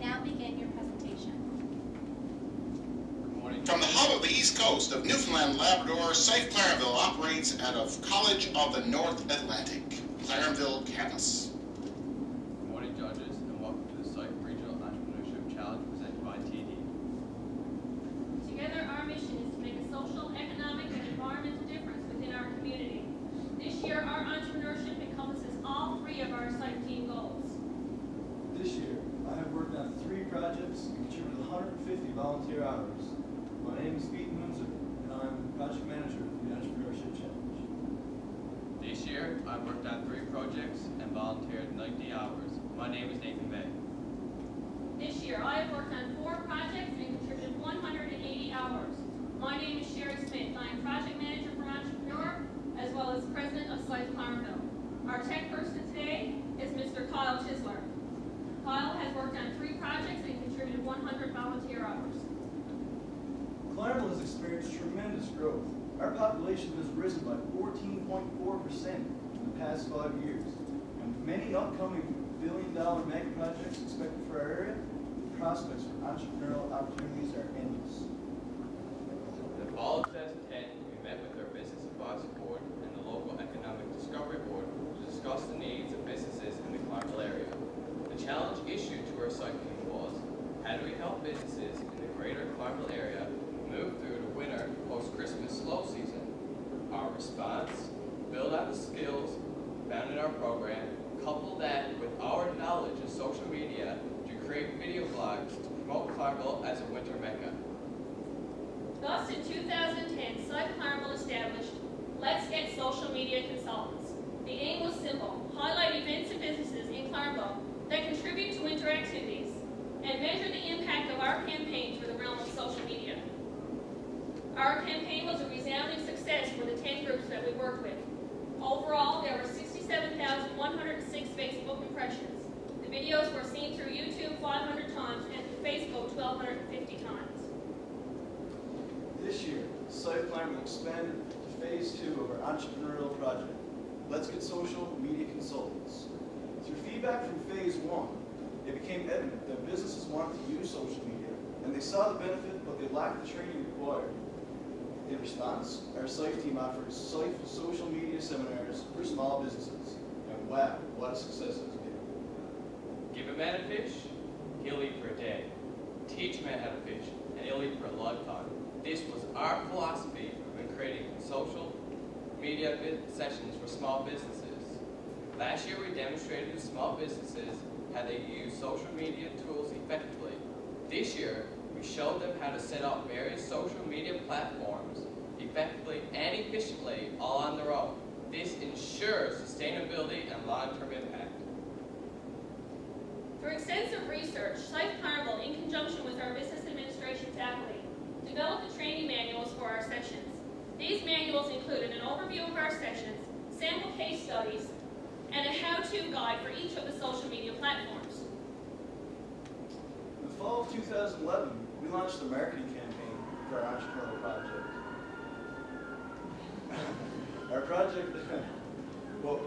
now begin your presentation. Good morning. From the hub of the East Coast of Newfoundland, Labrador, SIFE Clarenville operates out of College of the North Atlantic, Clarenville campus. Good morning, judges, and welcome to the SIFE Regional Entrepreneurship Challenge presented by TD. Together, our mission is to make a social, economic, and environmental difference within our community. This year, our entrepreneurship encompasses all three of our SIFE team goals. This year, I have worked on 3 projects and contributed 150 volunteer hours. My name is TD Windsor, and I'm project manager for the Entrepreneurship Challenge. This year, I've worked on 3 projects and volunteered 90 hours. My name is Nathan May. This year, I have worked on 4 projects and contributed 180 hours. My name is Sherry Smith. I am project manager for Entrepreneur, as well as president of SIFE Clarenville. Our tech person today is Mr. Kyle Chisler. Kyle has worked on 3 projects and contributed 100 volunteer hours. Clarenville has experienced tremendous growth. Our population has risen by 14.4% in the past 5 years. And with many upcoming billion-dollar mega projects expected for our area, the prospects for entrepreneurial opportunities are endless. In the fall of 2010, we met with our Business Advisory Board and the local Economic Discovery Board to discuss the needs of businesses in the Clarenville area. The challenge issued to our SIFE team was, how do we help businesses in the greater Clarenville area move through the winter post-Christmas slow season? Our response, build on the skills found in our program, couple that with our knowledge of social media to create video blogs to promote Clarenville as a winter mecca. Thus, in 2010, SIFE Clarenville established Let's Get Social Media Consultants. The aim was simple: highlight events and businesses in Clarenville that contribute to winter activities and measure the impact of our campaign through the realm of social media. Our campaign was a resounding success for the 10 groups that we worked with. Overall, there were 67,106 Facebook impressions. The videos were seen through YouTube 500 times and through Facebook 1,250 times. This year, SIFE Clarenville expanded to phase 2 of our entrepreneurial project, Let's Get Social Media Consultants. Through feedback from phase 1, it became evident that businesses wanted to use social media, and they saw the benefit, but they lacked the training required. In response, our SIFE team offered SIFE social media seminars for small businesses, and wow, what a success it has been. Give a man a fish, he'll eat for a day. Teach a man how to fish, and he'll eat for a lifetime. This was our philosophy when creating social media sessions for small businesses. Last year, we demonstrated to small businesses how they use social media tools effectively. This year, we showed them how to set up various social media platforms effectively and efficiently all on their own. This ensures sustainability and long-term impact. Through extensive research, SIFE Clarenville, in conjunction with our business administration faculty, developed the training manuals for our sessions. These manuals included an overview of our sessions, sample case studies, and a how-to guide for each of the social media platforms. In the fall of 2011, we launched the marketing campaign for our entrepreneurial project. Our project, well,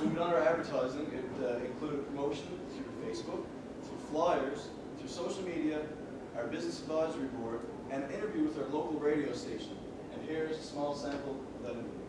moving on to our advertising, it included promotion through Facebook, through flyers, through social media, our business advisory board, and an interview with our local radio station. And here's a small sample of that interview.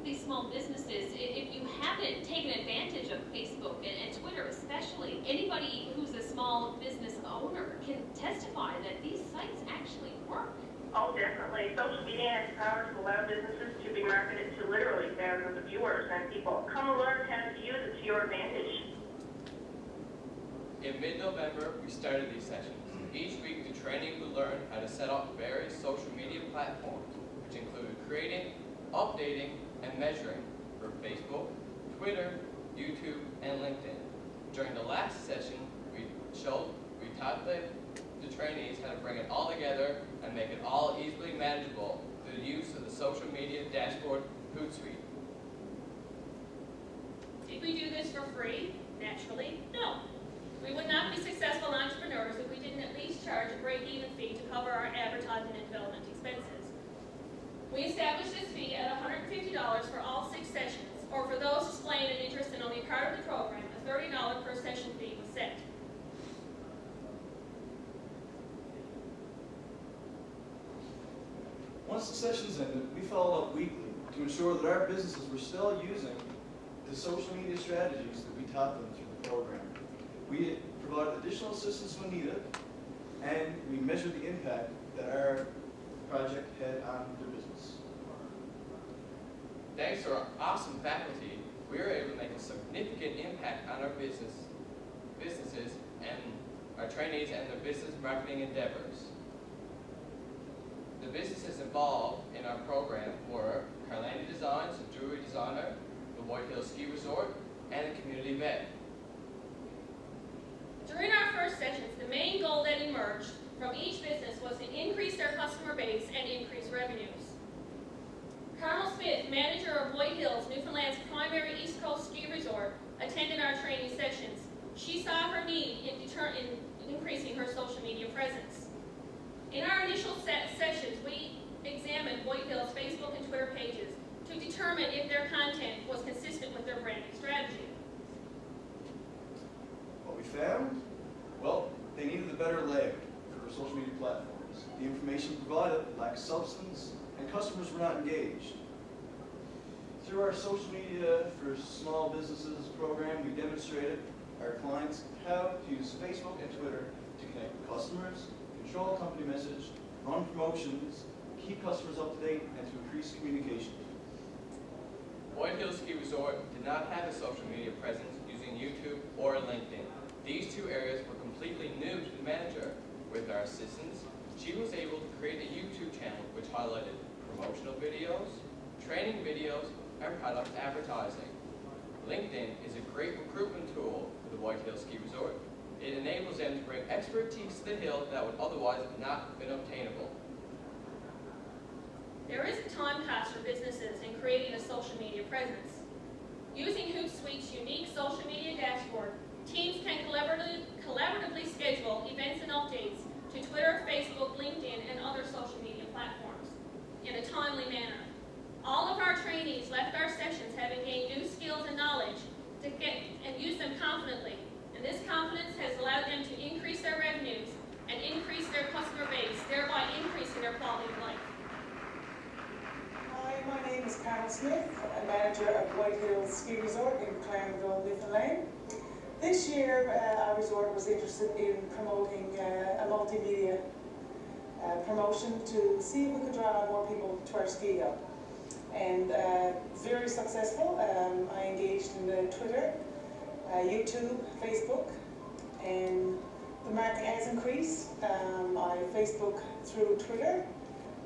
These small businesses, if you haven't taken advantage of Facebook and Twitter especially, anybody who's a small business owner can testify that these sites actually work. Oh, definitely. Social media has the power to allow businesses to be marketed to literally thousands of viewers and people. Come and learn how to use it to your advantage. In mid-November, we started these sessions. Each week, the training would learn how to set up various social media platforms, which included creating, updating, and measuring for Facebook, Twitter, YouTube, and LinkedIn. During the last session, we taught the trainees how to bring it all together and make it all easily manageable through the use of the social media dashboard Hootsuite. Did we do this for free? Naturally, no. We would not be successful entrepreneurs if we didn't at least charge a break-even fee to cover our advertising and development expenses. We established this fee at $150 for all 6 sessions, or for those displaying an interest in only part of the program, a $30 per session fee was set. Once the sessions ended, we followed up weekly to ensure that our businesses were still using the social media strategies that we taught them through the program. We provided additional assistance when needed, and we measured the impact that our project had on their business. Thanks to our awesome faculty, we were able to make a significant impact on our businesses and our trainees and their business marketing endeavors. The businesses involved in our program were Carlandy Designs, a jewelry designer, the White Hills Ski Resort, and a community vet. During our first sessions, the main goal that emerged from each business was to increase their customer base and increase revenues. Carmel Smith, manager of White Hills, Newfoundland's primary East Coast ski resort, attended our training sessions. She saw her need in increasing her social media presence. In our initial sessions, we examined White Hills' Facebook and Twitter pages to determine if their content was consistent with their branding strategy. What we found? Well, they needed a better layout for social media platforms. The information provided lacked substance, and customers were not engaged. Through our social media for small businesses program, we demonstrated our clients how to use Facebook and Twitter to connect with customers, control company message, run promotions, keep customers up to date, and to increase communication. White Hills Ski Resort did not have a social media presence using YouTube or LinkedIn. These two areas were completely new to the manager. With our assistance, she was able to create a YouTube channel which highlighted promotional videos, training videos, and product advertising. LinkedIn is a great recruitment tool for the White Hills Ski Resort. It enables them to bring expertise to the hill that would otherwise not have been obtainable. There is a time cost for businesses in creating a social media presence. Using Hootsuite's unique social media dashboard, teams can collaboratively schedule events and updates to Twitter, Facebook, LinkedIn, and other social media platforms in a timely manner. All of our trainees left our sessions having gained new skills and knowledge to get and use them confidently, and this confidence has allowed them to increase their revenues and increase their customer base, thereby increasing their quality of life. Hi, my name is Carol Smith. I'm manager of White Hills Ski Resort in Clarenville, Newfoundland. This year, our resort was interested in promoting a multimedia promotion to see if we could draw more people to our ski hill. And very successful. I engaged in the Twitter, YouTube, Facebook, and the market has increased. I Facebook through Twitter.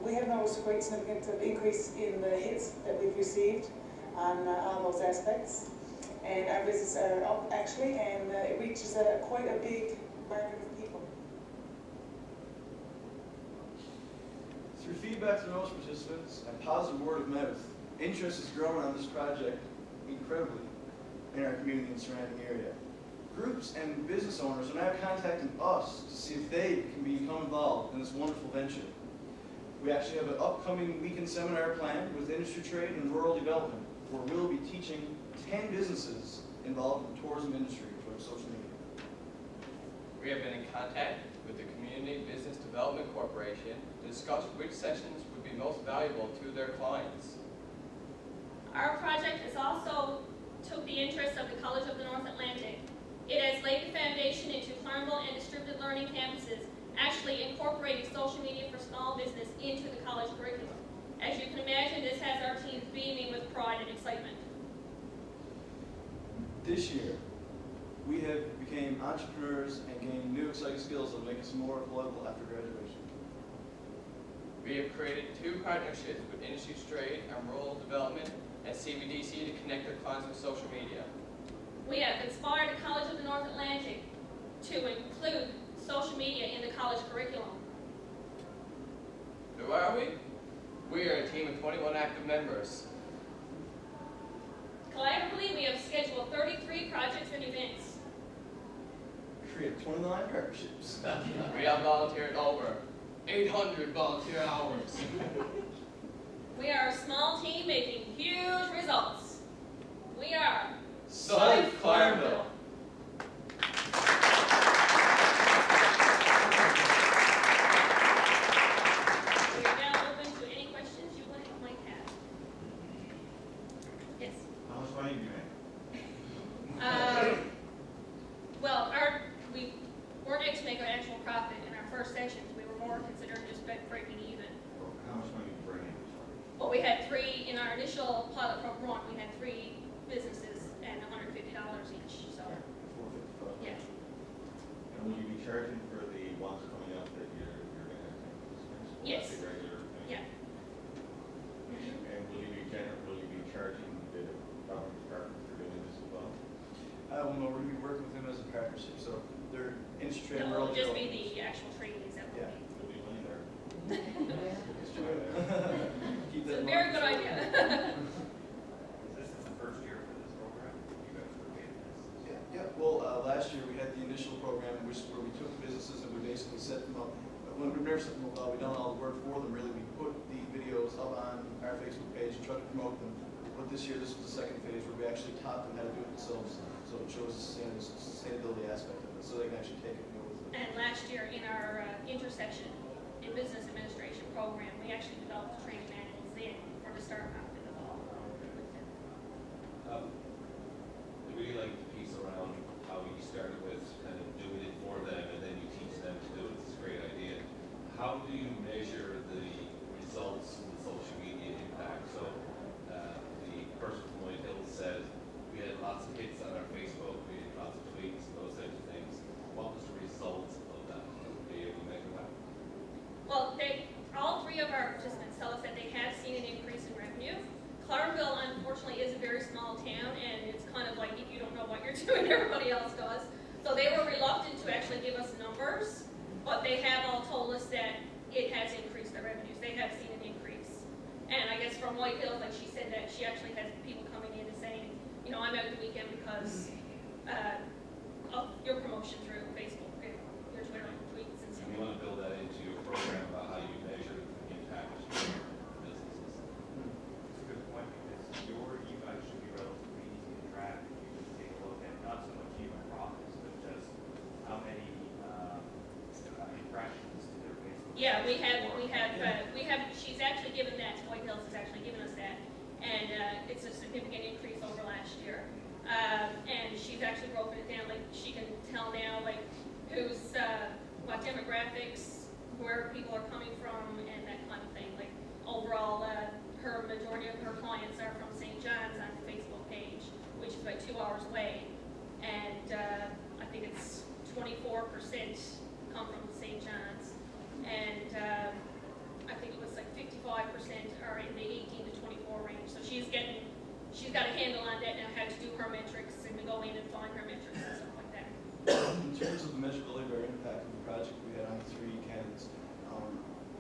We have noticed a great significant increase in the hits that we've received on all those aspects. And our visits are up actually, and it reaches quite a big market of people. Through feedback from most participants and positive word of mouth, interest is growing on this project incredibly in our community and surrounding area. Groups and business owners are now contacting us to see if they can become involved in this wonderful venture. We actually have an upcoming weekend seminar planned with industry trade and rural development, where we'll be teaching 10 businesses involved in the tourism industry through social media. We have been in contact with the Community Business Development Corporation to discuss which sessions would be most valuable to their clients. Our project has also took the interest of the College of the North Atlantic. It has laid the foundation into Clarenville and distributed learning campuses, actually incorporating social media for small business into the college curriculum. As you can imagine, this has our team beaming with pride and excitement. This year, we have become entrepreneurs and gained new exciting skills that will make us more employable after graduation. We have created 2 partnerships with Industry Trade and Rural Development and CBDC to connect our clients with social media. We have inspired the College of the North Atlantic to include social media in the college curriculum. Who are we? We are a team of 21 active members. Collaboratively, we have scheduled 33 projects and events. Create 29 partnerships. We have volunteered over 800 volunteer hours. We are a small team making huge results. We are SIFE Clarenville. We are now open to any questions three, in our initial pilot program run, we had 3 businesses and $150 each, so, $455. yeah. And will you be charging for the ones coming up that you're going to have? Yes. Will that be regular? Yeah. And will you be charging the government department for doing this as well? I don't know, we're going to be working with them as a partnership, so they're industry and No, it'll rural just be development. the actual trainees that will Yeah. be. Will be money there. Keep It's that a in very mind. good idea. This is the first year for this program. You guys were doing this. Yeah, well, last year we had the initial program where we took businesses and we basically set them up. When we've never set them up, we've done all the work for them, really. We put the videos up on our Facebook page and tried to promote them. But this year, this was the second phase where we actually taught them how to do it themselves. So it shows the sustainability aspect of it, so they can actually take it and go with it. And last year, in our intersection in business administration program, we actually developed training manuals then for the start off with it all. I really like the piece around how you started with kind of doing it for them and then you teach them to do it. It's a great idea. How do you measure the results of the social media impact? So the person from White Hills said we had lots of hits on our Facebook, we had lots of tweets and those types of things. What was the result of that? Were they able to measure that? Well, all 3 of our participants tell us that they have seen an increase in revenue. Clarenville, unfortunately, is a very small town, and it's kind of like if you don't know what you're doing, everybody else does. So they were reluctant to actually give us numbers, but they have all told us that it has increased their revenues. They have seen an increase. And I guess from White Hills, like she said, that she actually has people coming in and saying, you know, I'm out the weekend because of your promotion through Facebook, and your Twitter tweets and stuff. You want to build that into your program about how you measure the impact of businesses. It's a good point because your e-bike should be relatively easy to track. You just take a look at not so much e-bike profits, but just how many impressions to their Facebook. Yeah, we have. She's actually given that. White Hills has actually given us that, and it's a significant increase over last year. And she's actually broken it down. Like she can tell now, like who's what demographics, where people are coming from, and that kind of thing. Like overall, her majority of her clients are from St. John's on the Facebook page, which is about 2 hours away, and I think it's 24% come from St. John's, and I think it was like 55% are in the 18 to 24 range. So she's got a handle on that now, how to do her metrics and to go in and find her metrics and stuff like that. In terms of the measurability or impact of the project we had on the 3 candidates,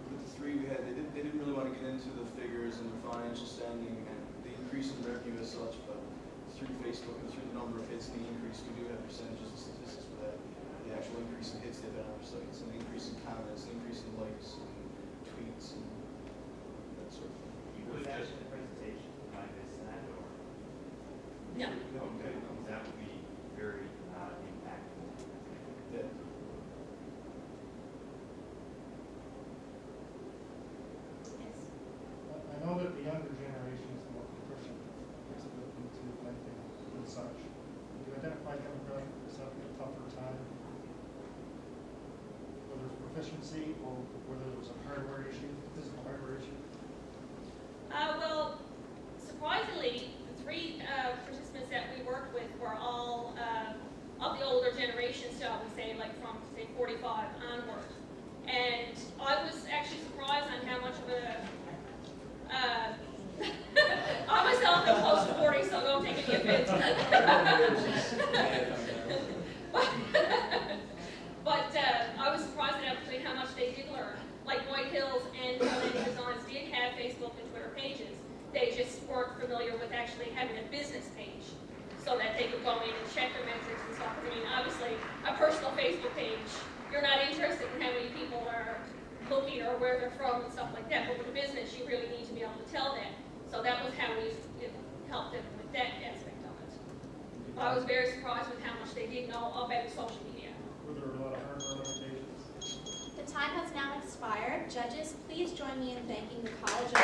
with the 3 we had, they didn't really want to get into the figures and the financial standing and the increase in revenue as such, but through Facebook and through the number of hits and the increase, we do have percentages and statistics for that. The actual increase in hits they've had on our sites, and the increase in comments, the increase in likes and tweets and that sort of thing. You put that in the presentation, might miss that, or? No. Okay, that would be very impactful. Yeah. Yes. I know that the younger generation is more proficient into lending and such. Do you identify demographic as having a tougher time, whether it's proficiency or whether it was a hardware issue, physical hardware issue? Well, surprisingly, the 3 participants that we worked with were all of the older generation, shall we say, like from, say, 45 onward. And I was actually surprised on how much of a, I myself am close to 40, so don't take any offense. But I was surprised at actually how much they did learn. Like White Hills and Atlantic Designs did have Facebook and Twitter pages. They just weren't familiar with actually having a business page so that they could go in and check their metrics and stuff. I mean, obviously, a personal Facebook page, you're not interested in how many people are looking or where they're from and stuff like that. But with a business, you really need to be able to tell that. So that was how we helped them with that aspect of it. I was very surprised with how much they did know about social media. Were there a lot of hardware limitations? The time has now expired. Judges, please join me in thanking the College of